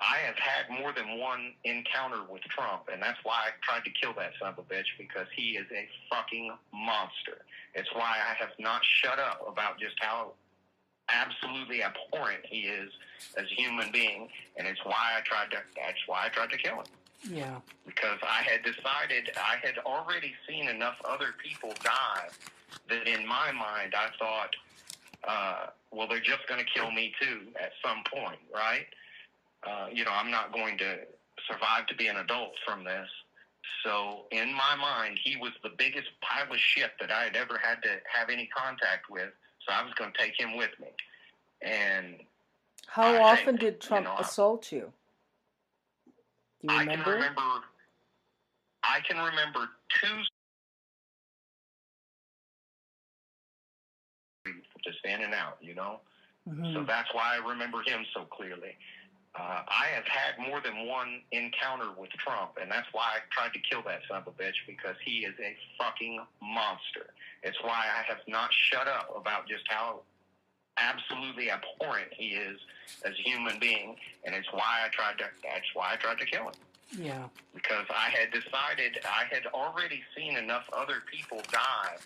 I have had more than one encounter with Trump, and that's why I tried to kill that son of a bitch, because he is a fucking monster. It's why I have not shut up about just how absolutely abhorrent he is as a human being, and that's why I tried to kill him. Yeah. Because I had decided, I had already seen enough other people die that in my mind I thought, well, they're just going to kill me too at some point, right? I'm not going to survive to be an adult from this. So in my mind, he was the biggest pile of shit that I had ever had to have any contact with. So I was going to take him with me. And how often did Trump assault you? Do you remember? I can remember two, just in and out, Mm-hmm. So that's why I remember him so clearly. I have had more than one encounter with Trump, and that's why I tried to kill that son of a bitch, because he is a fucking monster. It's why I have not shut up about just how absolutely abhorrent he is as a human being, and that's why I tried to kill him. Yeah. Because I had decided, I had already seen enough other people die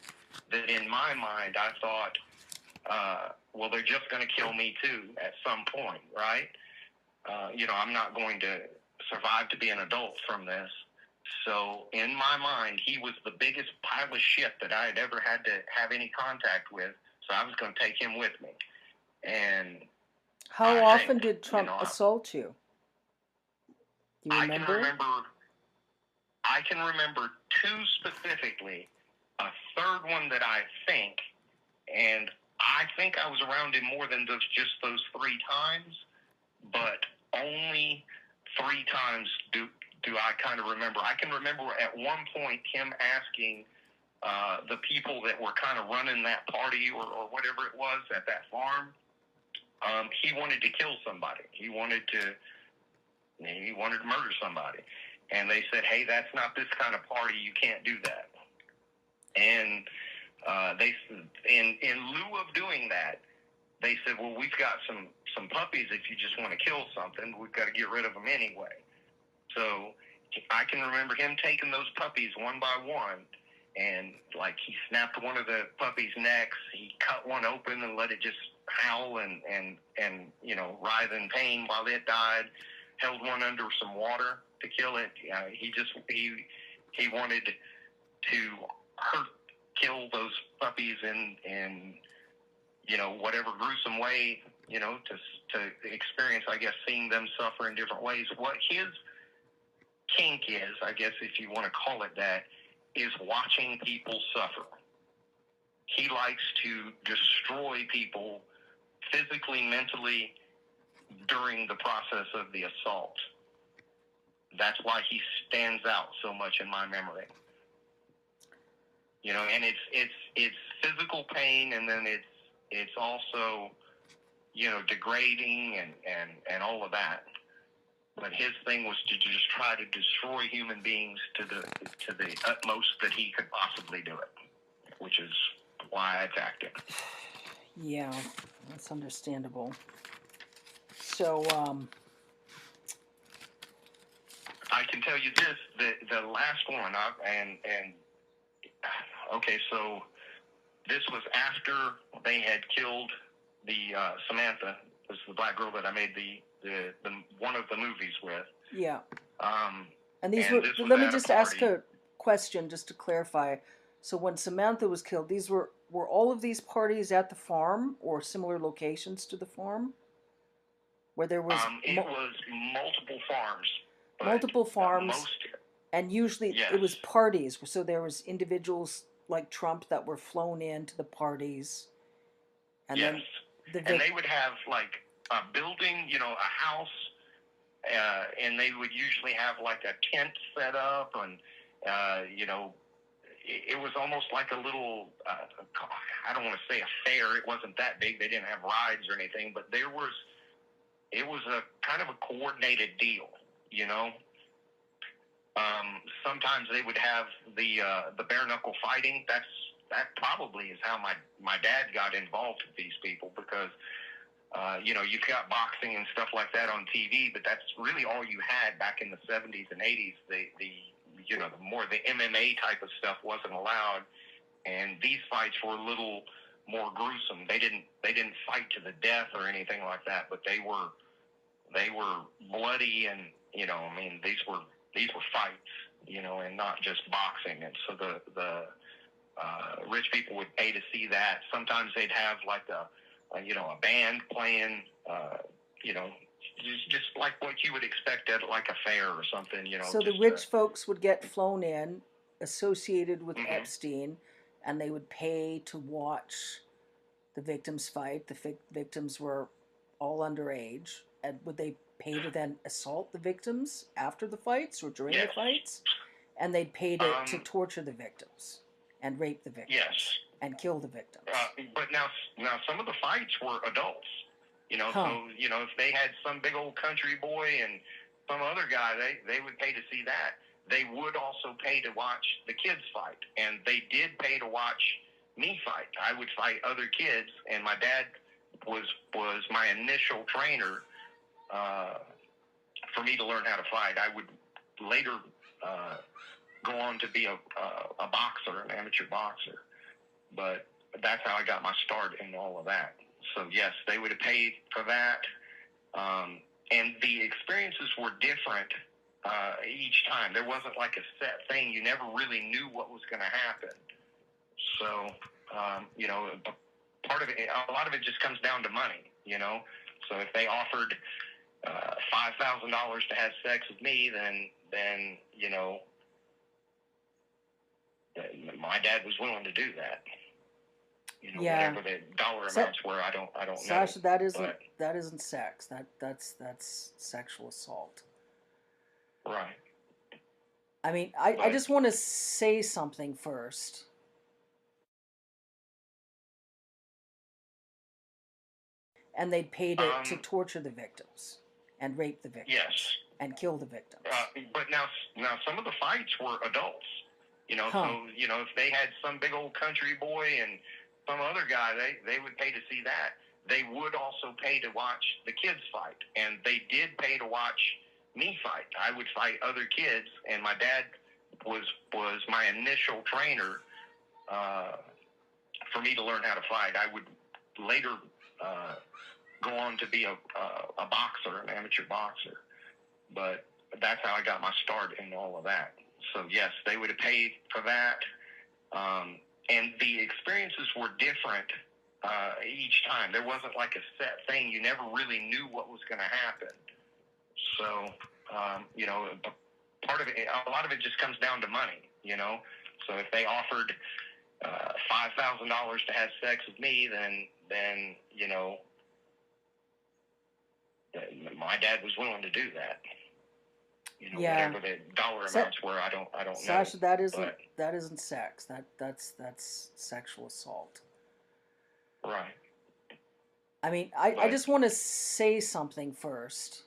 that in my mind I thought, well, they're just going to kill me too at some point, right? I'm not going to survive to be an adult from this. So in my mind, he was the biggest pile of shit that I had ever had to have any contact with. So I was going to take him with me. And how often did Trump assault you? Do you remember? I can remember two specifically. A third one that I think, and I think I was around him more than just those 3 times, but only 3 times do I kind of remember. I can remember at one point him asking the people that were kind of running that party or whatever it was at that farm, he wanted to kill somebody. He wanted to murder somebody. And they said, hey, that's not this kind of party. You can't do that. And they, in lieu of doing that, they said, well, we've got some puppies. If you just want to kill something, we've got to get rid of them anyway. So I can remember him taking those puppies one by one, and like he snapped one of the puppies' necks. He cut one open and let it just howl and writhe in pain while it died. Held one under some water to kill it. He wanted to kill those puppies in whatever gruesome way, to experience, I guess, seeing them suffer in different ways. What his kink is, I guess, if you want to call it that, is watching people suffer. He likes to destroy people physically, mentally, during the process of the assault. That's why he stands out so much in my memory. And it's physical pain, and then it's also, degrading and all of that. But his thing was to just try to destroy human beings to the utmost that he could possibly do it, which is why I attacked him. Yeah, that's understandable. So, I can tell you this: the last one, okay, so this was after they had killed the Samantha, was the black girl that I made the one of the movies with. Yeah. And these were. Let me just ask a question, just to clarify. So when Samantha was killed, these were all of these parties at the farm or similar locations to the farm, where there was. It was multiple farms. Multiple farms. And usually it was parties. So there was individuals like Trump that were flown into the parties. And then and they would have like a building, a house, and they would usually have like a tent set up, and it was almost like a little, I don't want to say a fair. It wasn't that big. They didn't have rides or anything, but it was a kind of a coordinated deal, Sometimes they would have the bare knuckle fighting. That probably is how my dad got involved with these people, because you've got boxing and stuff like that on TV, but that's really all you had back in the 70s and 80s. The more the MMA type of stuff wasn't allowed, and these fights were a little more gruesome. They didn't fight to the death or anything like that, but they were bloody, and these were fights, and not just boxing. And so the rich people would pay to see that. Sometimes they'd have like a band playing, just like what you would expect at like a fair or something, So the rich folks would get flown in, associated with mm-hmm. Epstein, and they would pay to watch the victims fight. The victims were all underage, and would they pay to then assault the victims after the fights or during yes. the fights? And they'd pay to torture the victims and rape the victims. Yes. And kill the victims. But now some of the fights were adults. So if they had some big old country boy and some other guy, they would pay to see that. They would also pay to watch the kids fight, and they did pay to watch me fight. I would fight other kids, and my dad was my initial trainer for me to learn how to fight. I would later go on to be a boxer, an amateur boxer. But that's how I got my start in all of that. So, yes, they would have paid for that. And the experiences were different each time. There wasn't like a set thing. You never really knew what was going to happen. So, part of it, a lot of it just comes down to money, So if they offered $5,000 to have sex with me, then my dad was willing to do that. Whatever the dollar amounts were, I don't know. Sasha, that isn't sex. That's sexual assault. Right. I mean, I just want to say something first. And they'd pay to torture the victims and rape the victims. Yes. And kill the victims. But now some of the fights were adults. So if they had some big old country boy and some other guy, they would pay to see that. They would also pay to watch the kids fight, and they did pay to watch me fight. I would fight other kids, and my dad was my initial trainer for me to learn how to fight. I would later go on to be a boxer, an amateur boxer, but that's how I got my start in all of that. So, yes, they would have paid for that. And the experiences were different each time. There wasn't like a set thing. You never really knew what was going to happen. So, part of it, a lot of it just comes down to money, So if they offered $5,000 to have sex with me, then my dad was willing to do that. Whatever the dollar amounts were, I don't know. Sasha, that isn't sex. That's sexual assault. Right. I mean, I just want to say something first.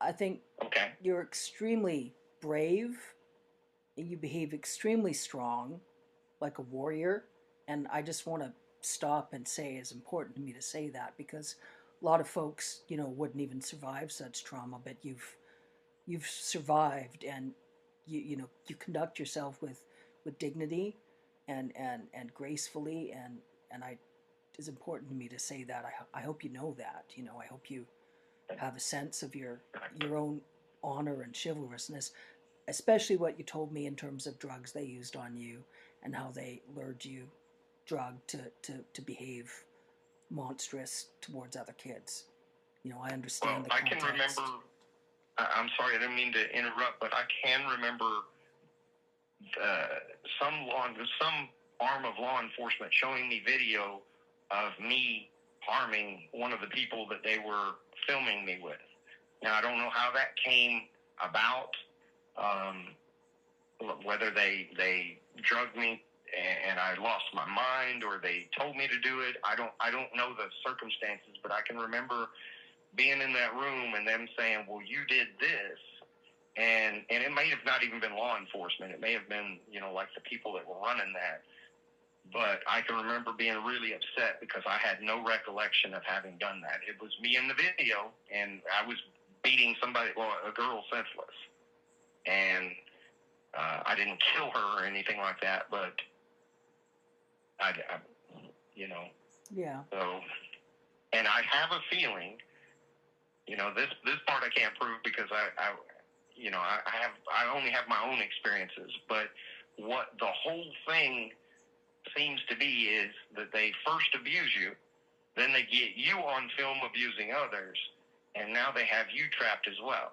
I think you're extremely brave. You behave extremely strong, like a warrior. And I just want to stop and say it's important to me to say that, because a lot of folks, wouldn't even survive such trauma, but you've survived, and you conduct yourself with dignity and gracefully, and it's important to me to say that. I hope you know that. I hope you have a sense of your own honor and chivalrousness, especially what you told me in terms of drugs they used on you and how they lured you, drugged to behave monstrous towards other kids. I understand the context. I can remember. I'm sorry, I didn't mean to interrupt, but I can remember some arm of law enforcement showing me video of me harming one of the people that they were filming me with. Now, I don't know how that came about, whether they drugged me and I lost my mind, or they told me to do it. I don't know the circumstances, but I can remember being in that room and them saying, well, you did this. And it may have not even been law enforcement. It may have been, like the people that were running that. But I can remember being really upset because I had no recollection of having done that. It was me in the video, and I was beating a girl senseless. And I didn't kill her or anything like that, but I you know. Yeah. So, and I have a feeling, this part I can't prove because I only have my own experiences, but what the whole thing seems to be is that they first abuse you, then they get you on film abusing others, and now they have you trapped as well.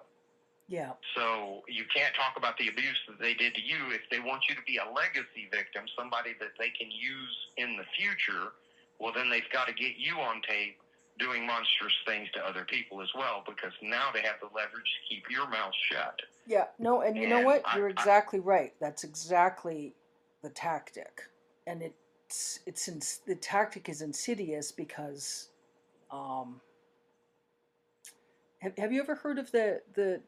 Yeah. So you can't talk about the abuse that they did to you. If they want you to be a legacy victim, somebody that they can use in the future, well, then they've got to get you on tape doing monstrous things to other people as well, because now they have the leverage to keep your mouth shut. Yeah, no, and you know what? You're exactly right. That's exactly the tactic. And the tactic is insidious because have you ever heard of the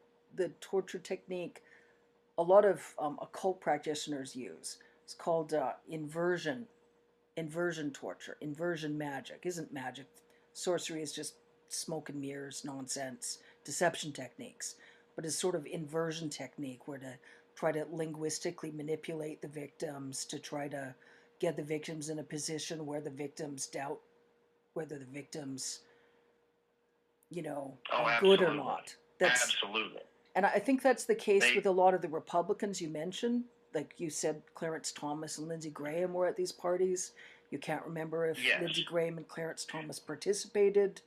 torture technique a lot of occult practitioners use? It's called inversion torture. Inversion magic isn't magic. Sorcery is just smoke and mirrors nonsense, deception techniques. But it's sort of inversion technique where to try to linguistically manipulate the victims to try to get the victims in a position where the victims doubt whether the victims, are good or not. Absolutely. And I think that's the case with a lot of the Republicans you mentioned. Like you said, Clarence Thomas and Lindsey Graham were at these parties. You can't remember if Lindsey Graham and Clarence Thomas participated.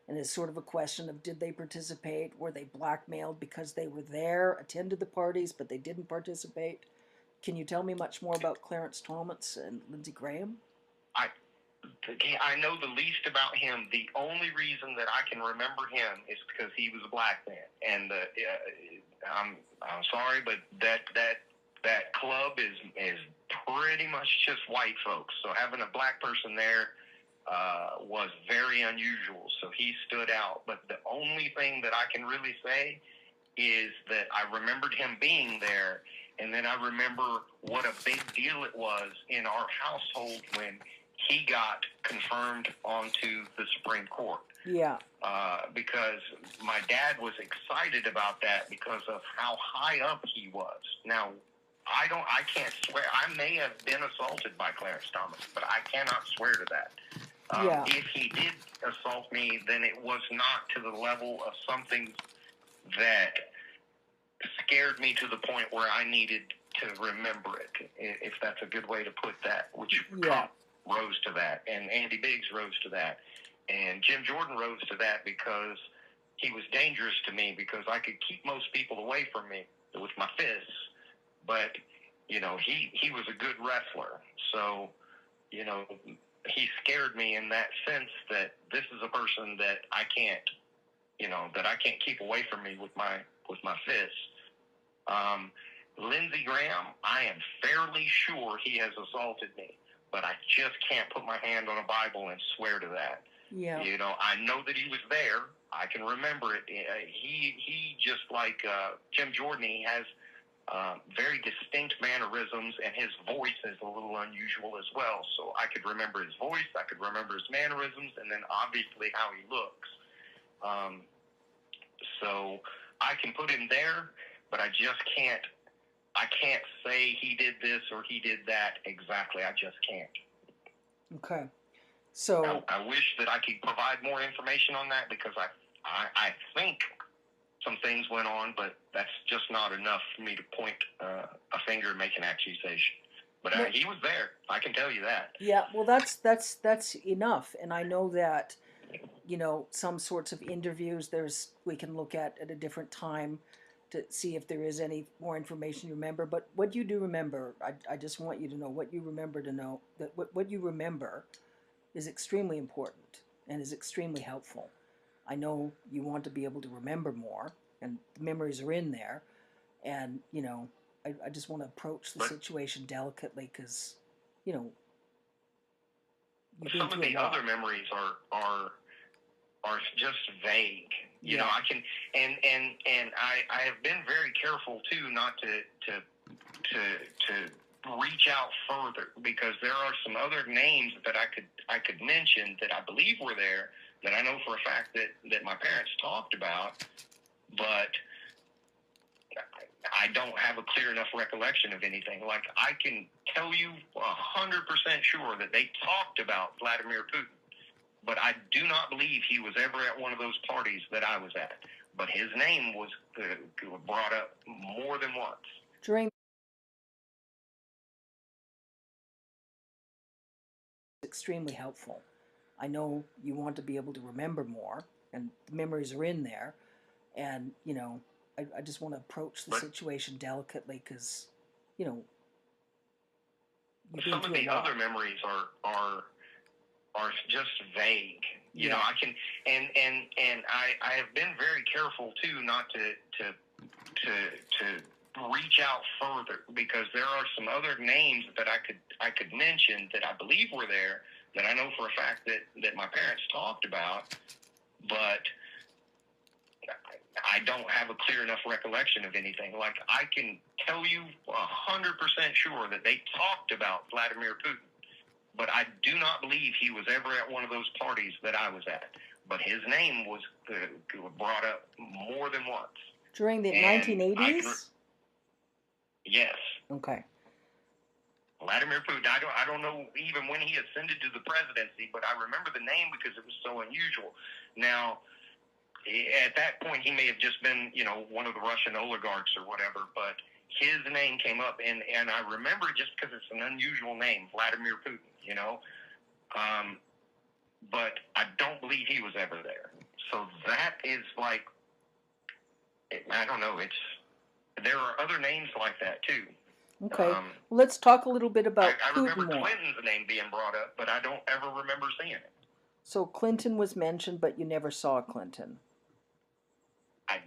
And it's sort of a question of, did they participate? Were they blackmailed because they were there, attended the parties, but they didn't participate? Can you tell me much more about Clarence Thomas and Lindsey Graham? I know the least about him. The only reason that I can remember him is because he was a black man. And I'm sorry, but that club is pretty much just white folks. So having a black person there was very unusual. So he stood out. But the only thing that I can really say is that I remembered him being there, and then I remember what a big deal it was in our household when he got confirmed onto the Supreme Court. Yeah. Because my dad was excited about that because of how high up he was. Now, I can't swear. I may have been assaulted by Clarence Thomas, but I cannot swear to that. If he did assault me, then it was not to the level of something that scared me to the point where I needed to remember it, if that's a good way to put that, which Trump rose to that, and Andy Biggs rose to that, and Jim Jordan rose to that because he was dangerous to me because I could keep most people away from me with my fists, but, he was a good wrestler, so, he scared me in that sense that this is a person that I can't, that I can't keep away from me with my fists. Lindsey Graham, I am fairly sure he has assaulted me, but I just can't put my hand on a Bible and swear to that. Yeah. I know that he was there. I can remember it. He just like Jim Jordan, he has very distinct mannerisms, and his voice is a little unusual as well. So I could remember his voice, I could remember his mannerisms, and then obviously how he looks. So I can put him there, but I can't say he did this or he did that exactly. I just can't. Okay. So I wish that I could provide more information on that because I think some things went on, but that's just not enough for me to point a finger and make an accusation. But he was there. I can tell you that. Yeah, well, that's enough. And I know that, some sorts of interviews we can look at a different time to see if there is any more information you remember. But what you do remember, I just want you to know what you remember to know, that what you remember is extremely important and is extremely helpful. I know you want to be able to remember more, and the memories are in there. And, I just want to approach the situation delicately because, you've been some of the other memories are just vague. I can, and I have been very careful too not to reach out further, because there are some other names that I could mention that I believe were there, that I know for a fact that my parents talked about, but I don't have a clear enough recollection of anything. Like, I can tell you 100% sure that they talked about Vladimir Putin, but I do not believe he was ever at one of those parties that I was at. But his name was brought up more than once. During extremely helpful. I know you want to be able to remember more, and the memories are in there. And, you know, I just want to approach the situation delicately, because, you know, some of the other memories are just vague. You know, I can, and I have been very careful too not to reach out further, because there are some other names that I could mention that I believe were there, that I know for a fact that my parents talked about, but I don't have a clear enough recollection of anything. Like, I can tell you 100% sure that they talked about Vladimir Putin, but I do not believe he was ever at one of those parties that I was at. But his name was brought up more than once. During the 1980s? Yes. Okay. Vladimir Putin, I don't know even when he ascended to the presidency, but I remember the name because it was so unusual. Now, at that point, he may have just been, you know, one of the Russian oligarchs or whatever, but his name came up, and I remember it just because it's an unusual name, Vladimir Putin, you know. But I don't believe he was ever there. So that is like, I don't know, there are other names like that too. Okay, well, let's talk a little bit about I Putin remember more. Clinton's name being brought up, but I don't ever remember seeing it. So Clinton was mentioned, but you never saw Clinton.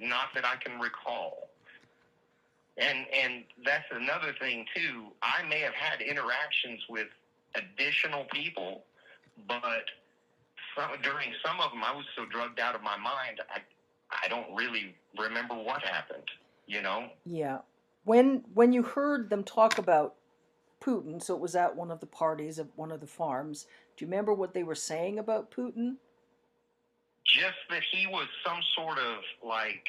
Not that I can recall. And that's another thing too. I may have had interactions with additional people, but during some of them, I was so drugged out of my mind, I don't really remember what happened. You know? Yeah. When you heard them talk about Putin, so it was at one of the parties at one of the farms, do you remember what they were saying about Putin? Just that he was some sort of like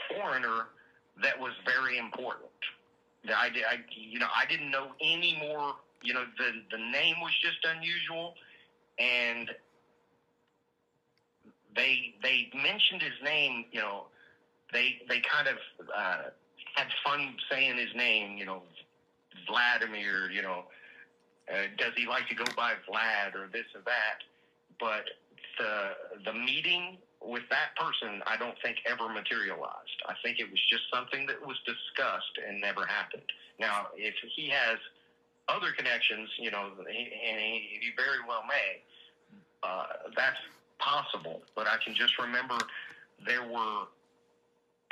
foreigner that was very important. I didn't know any more. You know, the name was just unusual, and they mentioned his name. You know, they kind of had fun saying his name. You know, Vladimir. You know, does he like to go by Vlad or this or that? But the meeting with that person, I don't think ever materialized. I think it was just something that was discussed and never happened. Now, if he has other connections, you know, and he very well may, that's possible. But I can just remember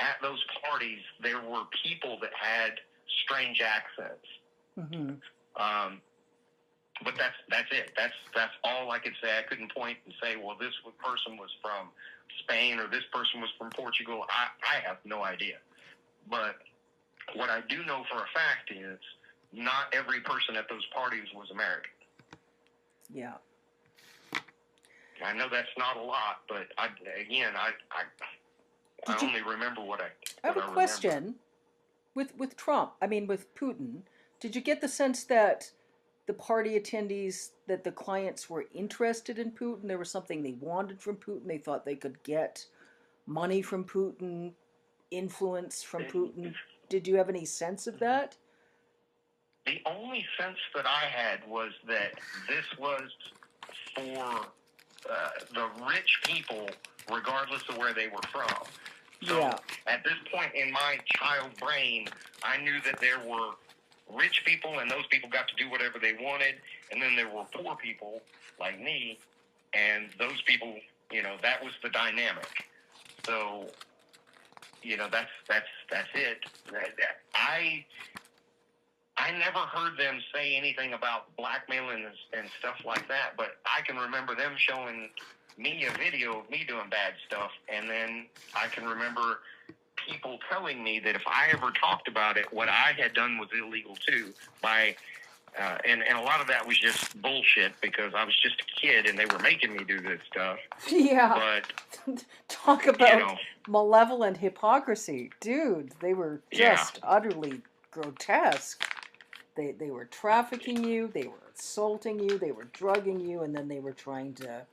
at those parties, there were people that had strange accents. Mm-hmm. But that's it. That's all I could say. I couldn't point and say, well, this person was from Spain or this person was from Portugal. I have no idea. But what I do know for a fact is not every person at those parties was American. Yeah. I know that's not a lot, but I only remember what I have a question. With Trump, I mean with Putin, did you get the sense that the party attendees, that the clients were interested in Putin? There was something they wanted from Putin. They thought they could get money from Putin, influence from Putin. Did you have any sense of that? The only sense that I had was that this was for the rich people, regardless of where they were from. So at this point in my child brain, I knew that there were rich people, and those people got to do whatever they wanted, and then there were poor people like me, and those people, you know, that was the dynamic. So, you know, that's it. I never heard them say anything about blackmailing and stuff like that, but I can remember them showing me a video of me doing bad stuff, and then I can remember people telling me that if I ever talked about it, what I had done was illegal too. And a lot of that was just bullshit because I was just a kid and they were making me do this stuff. Yeah. But talk about malevolent hypocrisy, dude. They were just utterly grotesque. They were trafficking you, they were assaulting you, they were drugging you, and then they were trying to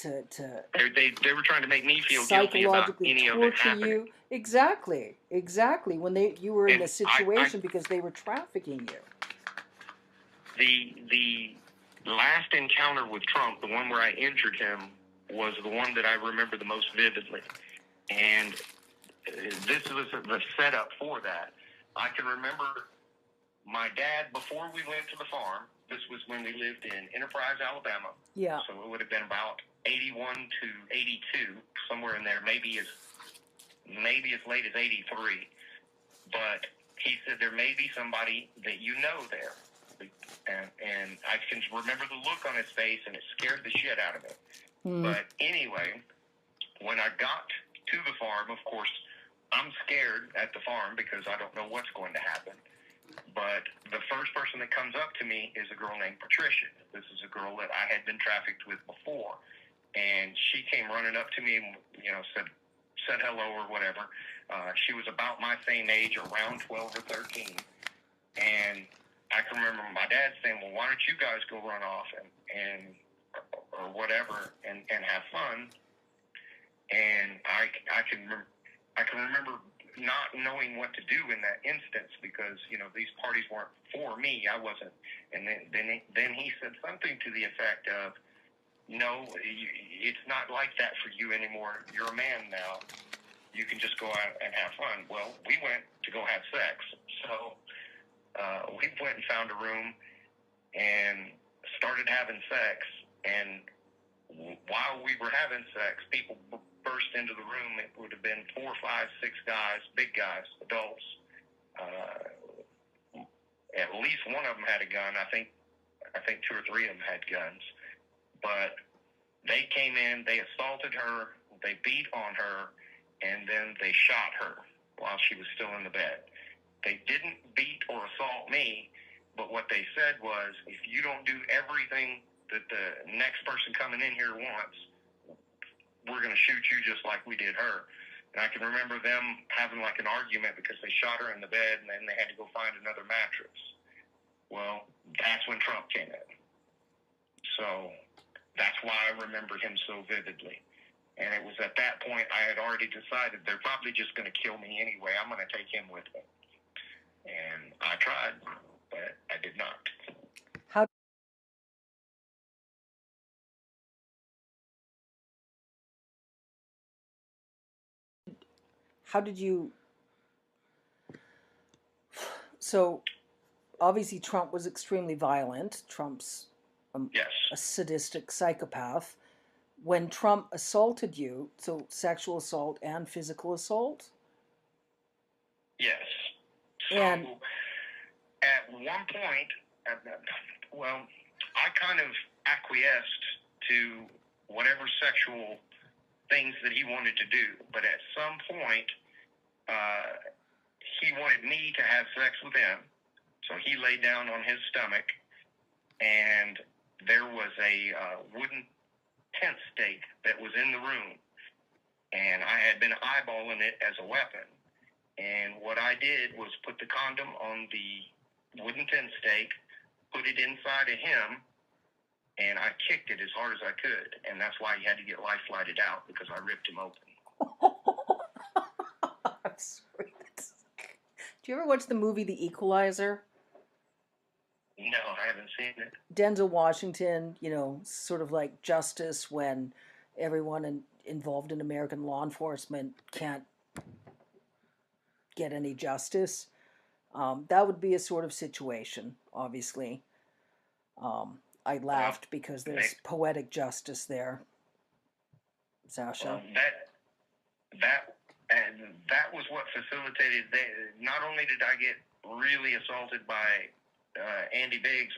they were trying to make me feel guilty about any of it happening. You. Exactly. When you were in a situation because they were trafficking you. The last encounter with Trump, the one where I injured him, was the one that I remember the most vividly. And this was the setup for that. I can remember my dad, before we went to the farm, this was when we lived in Enterprise, Alabama. Yeah. So it would have been about 81 to 82, somewhere in there, maybe as late as 83. But he said there may be somebody that you know there. And I can remember the look on his face, and it scared the shit out of me. But anyway, when I got to the farm, of course, I'm scared at the farm because I don't know what's going to happen. But the first person that comes up to me is a girl named Patricia. This is a girl that I had been trafficked with before. And she came running up to me and, said hello or whatever. She was about my same age, around 12 or 13. And I can remember my dad saying, well, why don't you guys go run off or whatever and have fun? And I can remember not knowing what to do in that instance because, these parties weren't for me. I wasn't. And then he said something to the effect of, no, it's not like that for you anymore. You're a man now. You can just go out and have fun. Well, we went to go have sex. So we went and found a room and started having sex. And while we were having sex, people burst into the room. It would have been 4, 5, 6 guys, big guys, adults. At least one of them had a gun. I think 2 or 3 of them had guns. But they came in, they assaulted her, they beat on her, and then they shot her while she was still in the bed. They didn't beat or assault me, but what they said was, if you don't do everything that the next person coming in here wants, we're going to shoot you just like we did her. And I can remember them having like an argument because they shot her in the bed and then they had to go find another mattress. Well, that's when Trump came in. So that's why I remember him so vividly. And it was at that point I had already decided they're probably just going to kill me anyway. I'm going to take him with me. And I tried, but I did not. How did you... So, obviously Trump was extremely violent. Trump's yes. a sadistic psychopath. When Trump assaulted you, so sexual assault and physical assault? Yes. So, and at one point, I kind of acquiesced to whatever sexual things that he wanted to do. But at some point, he wanted me to have sex with him. So he laid down on his stomach, and there was a wooden tent stake that was in the room, and I had been eyeballing it as a weapon. And what I did was put the condom on the wooden tent stake, put it inside of him, and I kicked it as hard as I could. And that's why he had to get life flighted out, because I ripped him open. I'm sorry. Do you ever watch the movie The Equalizer? No, I haven't seen it. Denzel Washington, sort of like justice when everyone involved in American law enforcement can't get any justice. That would be a sort of situation, obviously. I laughed because there's poetic justice there, Sasha. Well, that was what facilitated. Not only did I get really assaulted by Andy Biggs,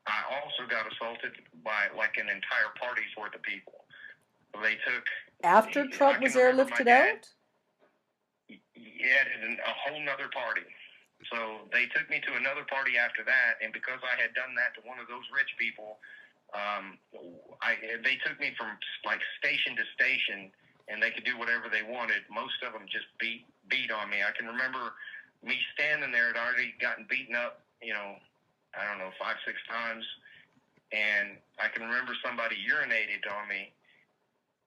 I also got assaulted by like an entire party's worth of people. They took... After Trump was airlifted out? Yeah, a whole nother party. So they took me to another party after that, and because I had done that to one of those rich people, they took me from like station to station, and they could do whatever they wanted. Most of them just beat on me. I can remember me standing there. I'd already gotten beaten up, I don't know, 5, 6 times, and I can remember somebody urinated on me,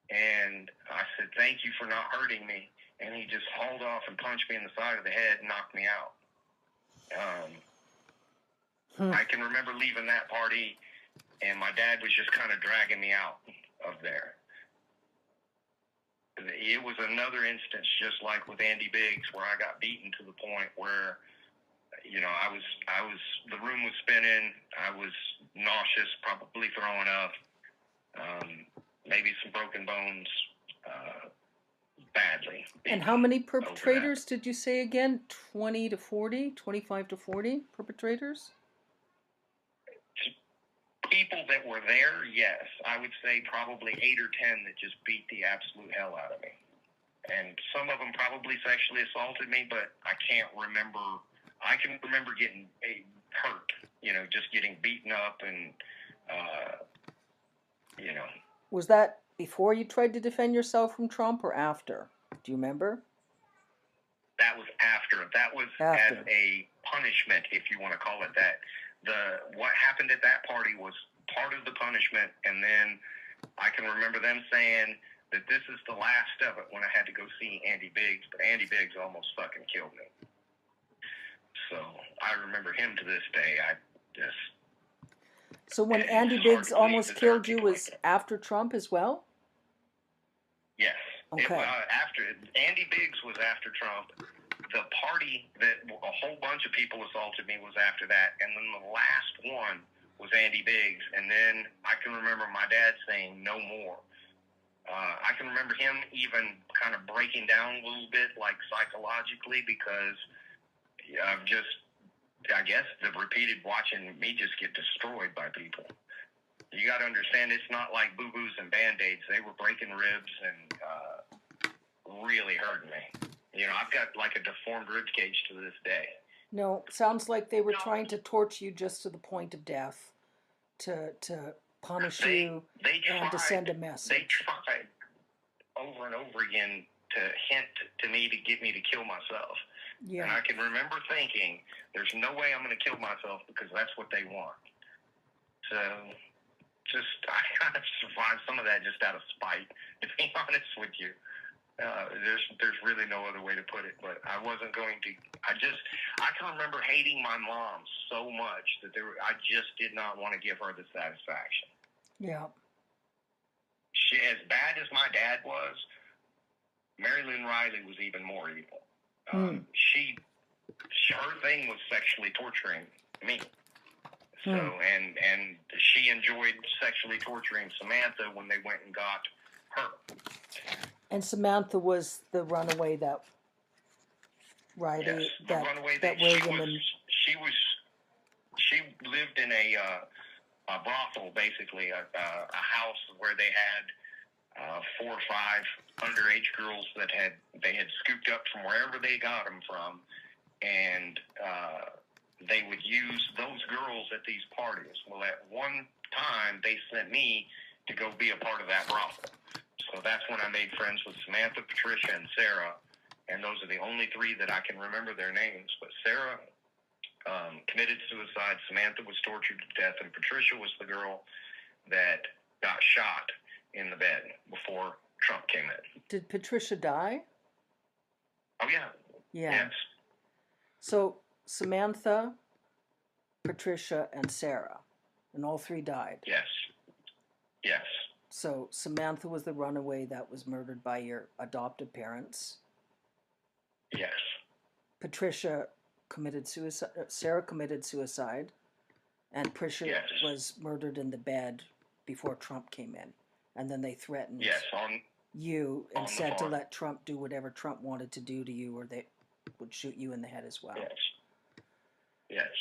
and I said, "Thank you for not hurting me." And he just hauled off and punched me in the side of the head and knocked me out. I can remember leaving that party, and my dad was just kind of dragging me out of there. It was another instance, just like with Andy Biggs, where I got beaten to the point where, the room was spinning. I was nauseous, probably throwing up, maybe some broken bones, badly. And how many perpetrators did you say again? 20 to 40? 25 to 40 perpetrators? People that were there, yes. I would say probably 8 or 10 that just beat the absolute hell out of me. And some of them probably sexually assaulted me, but I can't remember. I can remember getting hurt, just getting beaten up and, Was that before you tried to defend yourself from Trump or after? Do you remember? That was after. That was as a punishment, if you want to call it that. What happened at that party was part of the punishment, and then I can remember them saying that this is the last of it when I had to go see Andy Biggs, but Andy Biggs almost fucking killed me. So I remember him to this day. So when Andy Biggs almost killed you was after Trump as well? Yes. Okay. After Andy Biggs was after Trump. The party that a whole bunch of people assaulted me was after that, and then the last one was Andy Biggs, and then I can remember my dad saying no more. I can remember him even kind of breaking down a little bit, like psychologically, because I guess the repeated watching me just get destroyed by people. You got to understand, it's not like boo-boos and Band-Aids. They were breaking ribs and really hurting me. I've got like a deformed rib cage to this day. No, sounds like they were trying to torture you just to the point of death, to punish you and to send a message. They tried over and over again to hint to me to get me to kill myself. Yeah. And I can remember thinking, there's no way I'm going to kill myself because that's what they want. So, I kind of survived some of that just out of spite, to be honest with you. There's really no other way to put it, but I wasn't going to. I can remember hating my mom so much that I just did not want to give her the satisfaction. Yeah. She, as bad as my dad was, Mary Lynn Riley was even more evil. Her thing was sexually torturing me. So, and she enjoyed sexually torturing Samantha when they went and got her. And Samantha was the runaway that William she lived in a brothel, basically a house where they had 4 or 5 underage girls that they had scooped up from wherever they got them from, and they would use those girls at these parties. Well, at one time they sent me to go be a part of that brothel. So that's when I made friends with Samantha, Patricia, and Sarah, and those are the only 3 that I can remember their names. But Sarah committed suicide, Samantha was tortured to death, and Patricia was the girl that got shot in the bed before Trump came in. Did Patricia die? Oh, yeah. Yeah. Yes. So Samantha, Patricia, and Sarah, and all 3 died? Yes. Yes. So Samantha was the runaway that was murdered by your adoptive parents. Yes. Patricia committed suicide. Sarah committed suicide, and Patricia was murdered in the bed before Trump came in. And then they threatened you and said to let Trump do whatever Trump wanted to do to you, or they would shoot you in the head as well. Yes. Yes.